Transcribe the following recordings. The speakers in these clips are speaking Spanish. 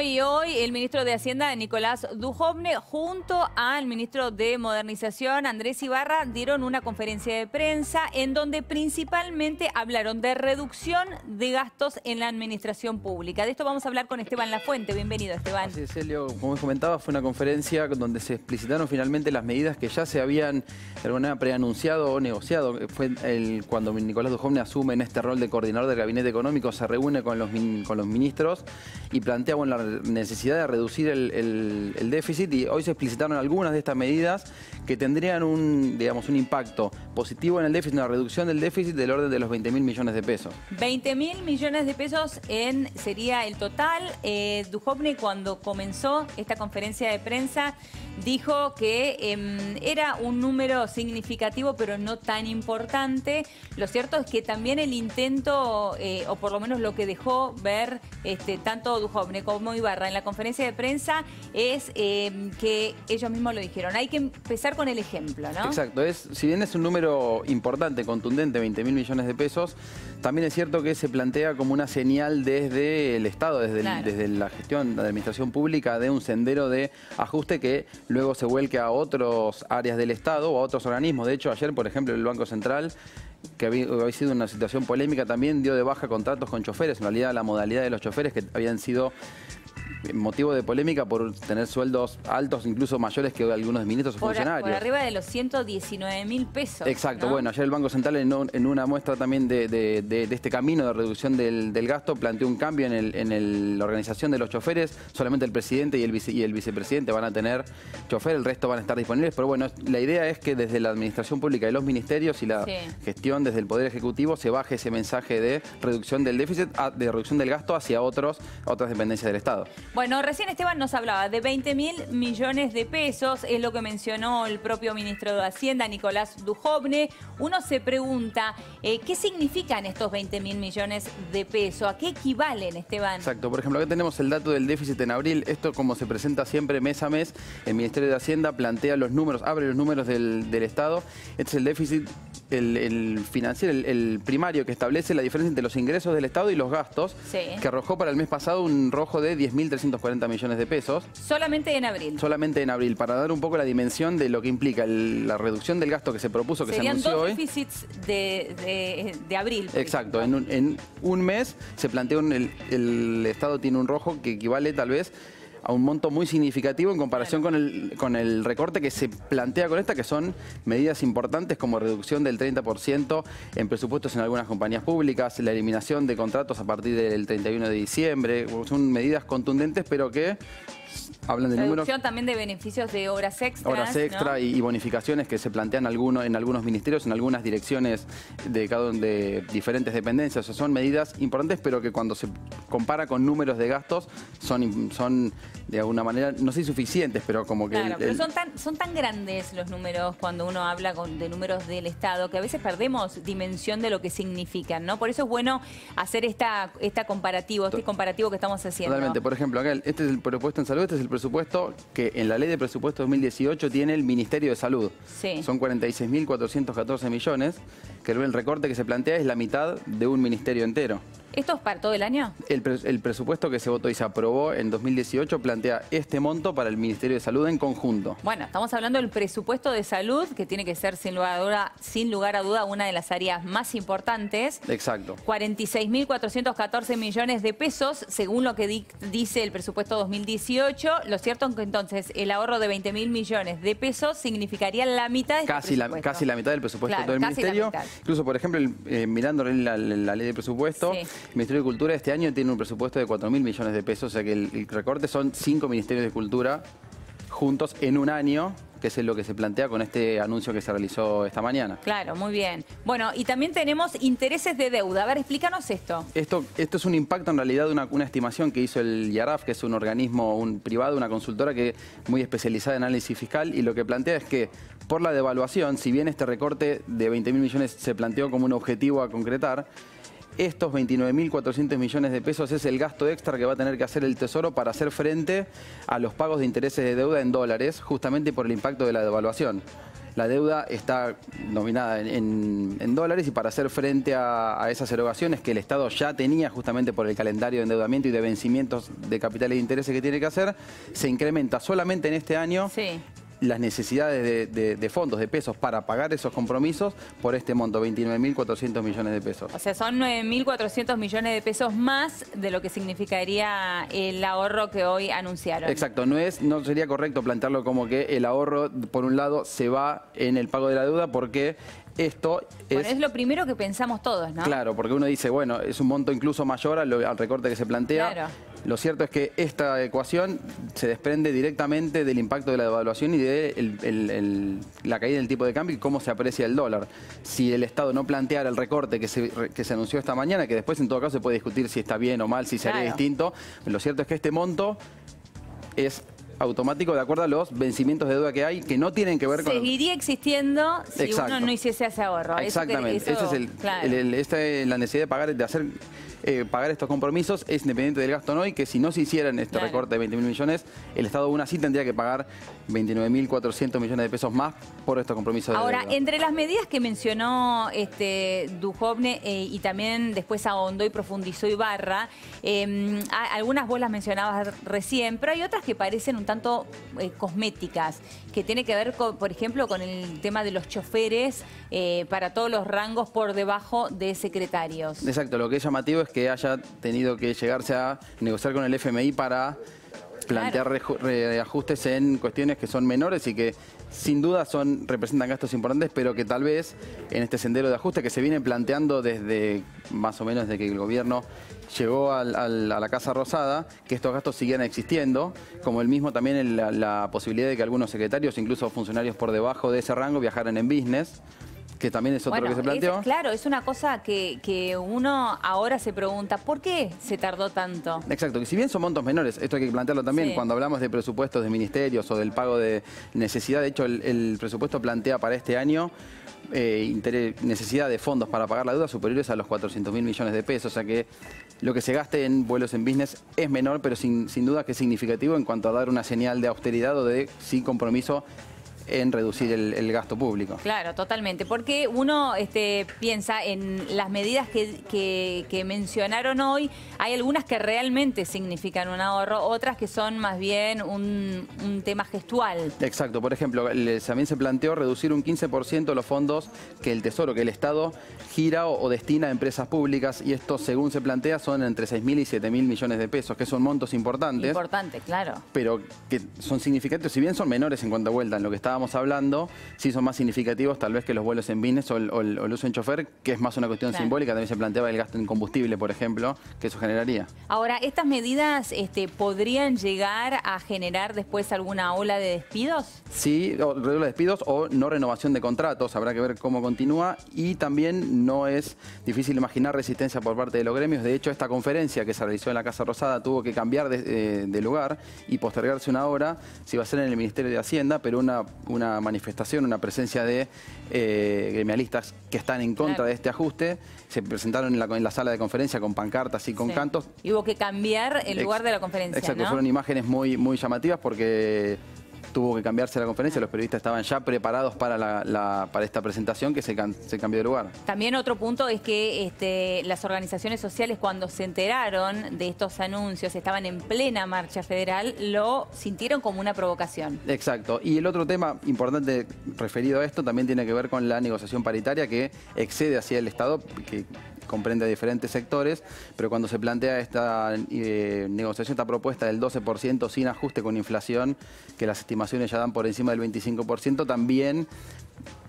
Y hoy el ministro de Hacienda, Nicolás Dujovne, junto al ministro de Modernización, Andrés Ibarra, dieron una conferencia de prensa en donde principalmente hablaron de reducción de gastos en la administración pública. De esto vamos a hablar con Esteban Lafuente. Bienvenido, Esteban. Así es, Elio. Como comentaba, fue una conferencia donde se explicitaron finalmente las medidas que ya se habían de alguna manera preanunciado o negociado. Fue cuando Nicolás Dujovne asume en este rol de coordinador del Gabinete Económico, se reúne con los ministros y plantea la necesidad de reducir el déficit, y hoy se explicitaron algunas de estas medidas que tendrían un impacto positivo en el déficit, una reducción del déficit del orden de los 20.000 millones de pesos. 20.000 millones de pesos sería el total. Dujovne, cuando comenzó esta conferencia de prensa, dijo que era un número significativo, pero no tan importante. Lo cierto es que también el intento, o por lo menos lo que dejó ver tanto Dujovne como Ibarra en la conferencia de prensa, es que ellos mismos lo dijeron. Hay que empezar con el ejemplo, ¿no? Exacto. Si bien es un número importante, contundente, 20.000 millones de pesos, también es cierto que se plantea como una señal desde el Estado, desde la gestión, la administración pública, de un sendero de ajuste que luego se vuelque a otras áreas del Estado o a otros organismos. De hecho, ayer, por ejemplo, el Banco Central, que había sido una situación polémica, también dio de baja contratos con choferes. En realidad, la modalidad de los choferes, que habían sido motivo de polémica por tener sueldos altos, incluso mayores que algunos ministros o funcionarios. Por arriba de los 119.000 pesos. Exacto. ¿No? Bueno, ayer el Banco Central, en una muestra también de este camino de reducción del gasto, planteó un cambio en la organización de los choferes. Solamente el presidente y el vicepresidente van a tener chofer, el resto van a estar disponibles. Pero bueno, la idea es que desde la administración pública y los ministerios y la gestión desde el Poder Ejecutivo se baje ese mensaje de reducción del déficit, de reducción del gasto hacia otras dependencias del Estado. Bueno, recién Esteban nos hablaba de 20.000 millones de pesos, es lo que mencionó el propio ministro de Hacienda, Nicolás Dujovne. Uno se pregunta, ¿qué significan estos 20.000 millones de pesos? ¿A qué equivalen, Esteban? Exacto. Por ejemplo, acá tenemos el dato del déficit en abril. Esto, como se presenta siempre mes a mes, el Ministerio de Hacienda plantea los números, abre los números del Estado. Este es el déficit, el financiero, el primario, que establece la diferencia entre los ingresos del Estado y los gastos, que arrojó para el mes pasado un rojo de 10.340 millones de pesos. Solamente en abril. Solamente en abril, para dar un poco la dimensión de lo que implica la reducción del gasto que se propuso, que se anunció hoy. Serían dos déficits de abril. Exacto. En un mes se plantea el Estado tiene un rojo que equivale tal vez a un monto muy significativo en comparación con el recorte que se plantea con esta, que son medidas importantes como reducción del 30% en presupuestos en algunas compañías públicas, la eliminación de contratos a partir del 31 de diciembre. Son medidas contundentes, pero que hablan de números. Reducción también de beneficios de horas extras. Horas extra, ¿no? y bonificaciones que se plantean en algunos ministerios, en algunas direcciones de diferentes dependencias. O sea, son medidas importantes, pero que cuando se compara con números de gastos son de alguna manera, no sé, suficientes, pero como que... Claro, pero son tan grandes los números cuando uno habla de números del Estado, que a veces perdemos dimensión de lo que significan, ¿no? Por eso es bueno hacer este comparativo que estamos haciendo. Totalmente. Por ejemplo, acá este es el presupuesto en salud, este es el presupuesto que en la Ley de Presupuesto 2018 tiene el Ministerio de Salud. Sí. Son 46.414 millones, que el recorte que se plantea es la mitad de un ministerio entero. ¿Esto es para todo el año? El presupuesto que se votó y se aprobó en 2018 plantea este monto para el Ministerio de Salud en conjunto. Bueno, estamos hablando del presupuesto de salud, que tiene que ser sin lugar a duda una de las áreas más importantes. Exacto. 46.414 millones de pesos, según lo que dice el presupuesto 2018. Lo cierto es que entonces el ahorro de 20.000 millones de pesos significaría la mitad de casi la mitad del presupuesto de todo el ministerio. Incluso, por ejemplo, mirando la ley de presupuesto, el Ministerio de Cultura este año tiene un presupuesto de 4.000 millones de pesos, o sea que el recorte son 5 ministerios de Cultura juntos en un año, que es lo que se plantea con este anuncio que se realizó esta mañana. Claro, muy bien. Bueno, y también tenemos intereses de deuda. A ver, explícanos esto. Esto es un impacto en realidad de una estimación que hizo el IARAF, que es un organismo privado, una consultora que muy especializada en análisis fiscal, y lo que plantea es que por la devaluación, si bien este recorte de 20.000 millones se planteó como un objetivo a concretar, estos 29.400 millones de pesos es el gasto extra que va a tener que hacer el Tesoro para hacer frente a los pagos de intereses de deuda en dólares, justamente por el impacto de la devaluación. la deuda está nominada en dólares y para hacer frente a esas erogaciones que el Estado ya tenía justamente por el calendario de endeudamiento y de vencimientos de capitales e intereses que tiene que hacer, se incrementa solamente en este año las necesidades de fondos, de pesos para pagar esos compromisos por este monto, 29.400 millones de pesos. O sea, son 9.400 millones de pesos más de lo que significaría el ahorro que hoy anunciaron. Exacto, no sería correcto plantearlo como que el ahorro, por un lado, se va en el pago de la deuda porque esto es lo primero que pensamos todos, ¿no? Claro, porque uno dice, bueno, es un monto incluso mayor al recorte que se plantea. Claro. Lo cierto es que esta ecuación se desprende directamente del impacto de la devaluación y de la caída del tipo de cambio y cómo se aprecia el dólar. Si el Estado no planteara el recorte que se anunció esta mañana, que después en todo caso se puede discutir si está bien o mal, si se haría distinto, lo cierto es que este monto es automático de acuerdo a los vencimientos de deuda que hay, que no tienen que ver con... Seguiría existiendo si uno no hiciese ese ahorro. Exactamente. Esa es la necesidad de pagar estos compromisos, es independiente del gasto hoy, que si no se hicieran este recorte de 20.000 millones, el Estado aún así tendría que pagar 29.400 millones de pesos más por estos compromisos de deuda. Ahora, entre las medidas que mencionó Duhovne y también después ahondó y profundizó Ibarra, algunas vos las mencionabas recién, pero hay otras que parecen un tanto cosméticas, que tiene que ver, por ejemplo, con el tema de los choferes para todos los rangos por debajo de secretarios. Exacto, lo que es llamativo es que haya tenido que llegarse a negociar con el FMI para plantear reajustes en cuestiones que son menores y que sin duda representan gastos importantes, pero que tal vez en este sendero de ajuste que se viene planteando desde más o menos desde que el gobierno llegó a la Casa Rosada, que estos gastos siguieran existiendo, como el mismo también la posibilidad de que algunos secretarios, incluso funcionarios por debajo de ese rango, viajaran en business, que también es otro que se planteó. Claro, es una cosa que uno ahora se pregunta, ¿por qué se tardó tanto? Exacto, que si bien son montos menores, esto hay que plantearlo también cuando hablamos de presupuestos de ministerios o del pago de necesidad. De hecho, el presupuesto plantea para este año necesidad de fondos para pagar la deuda superiores a los 400.000 millones de pesos. O sea que lo que se gaste en vuelos en business es menor, pero sin duda que es significativo en cuanto a dar una señal de austeridad o de sí compromiso en reducir el gasto público. Claro, totalmente, porque uno piensa en las medidas que mencionaron hoy, hay algunas que realmente significan un ahorro, otras que son más bien un tema gestual. Exacto, por ejemplo, también se planteó reducir un 15% los fondos que el Tesoro, que el Estado gira o destina a empresas públicas, y esto, según se plantea, son entre 6.000 y 7.000 millones de pesos, que son montos importantes. Importante, claro. Pero que son significativos, si bien son menores en cuanto a vuelta en lo que estábamos hablando, sí son más significativos tal vez que los vuelos en business o el uso en chofer, que es más una cuestión simbólica. También se planteaba el gasto en combustible, por ejemplo, que eso generaría. Ahora, ¿estas medidas podrían llegar a generar después alguna ola de despidos? Sí, ola de despidos o no renovación de contratos, habrá que ver cómo continúa, y también no es difícil imaginar resistencia por parte de los gremios. De hecho, esta conferencia que se realizó en la Casa Rosada tuvo que cambiar de lugar y postergarse una hora. Se iba a hacer en el Ministerio de Hacienda, pero una manifestación, una presencia de gremialistas que están en contra de este ajuste, se presentaron en la sala de conferencia con pancartas y con cantos. Y hubo que cambiar el lugar de la conferencia, exacto, ¿no? Fueron imágenes muy llamativas porque tuvo que cambiarse la conferencia, los periodistas estaban ya preparados para esta presentación, que se cambió de lugar. También otro punto es que las organizaciones sociales, cuando se enteraron de estos anuncios, estaban en plena marcha federal, lo sintieron como una provocación. Exacto. Y el otro tema importante referido a esto también tiene que ver con la negociación paritaria, que excede hacia el Estado, que comprende diferentes sectores, pero cuando se plantea esta negociación, esta propuesta del 12% sin ajuste con inflación, que las estimaciones ya dan por encima del 25%, también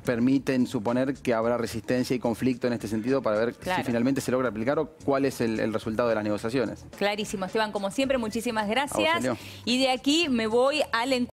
permiten suponer que habrá resistencia y conflicto en este sentido para ver si finalmente se logra aplicar o cuál es el resultado de las negociaciones. Clarísimo, Esteban, como siempre, muchísimas gracias. Y de aquí me voy al encuentro.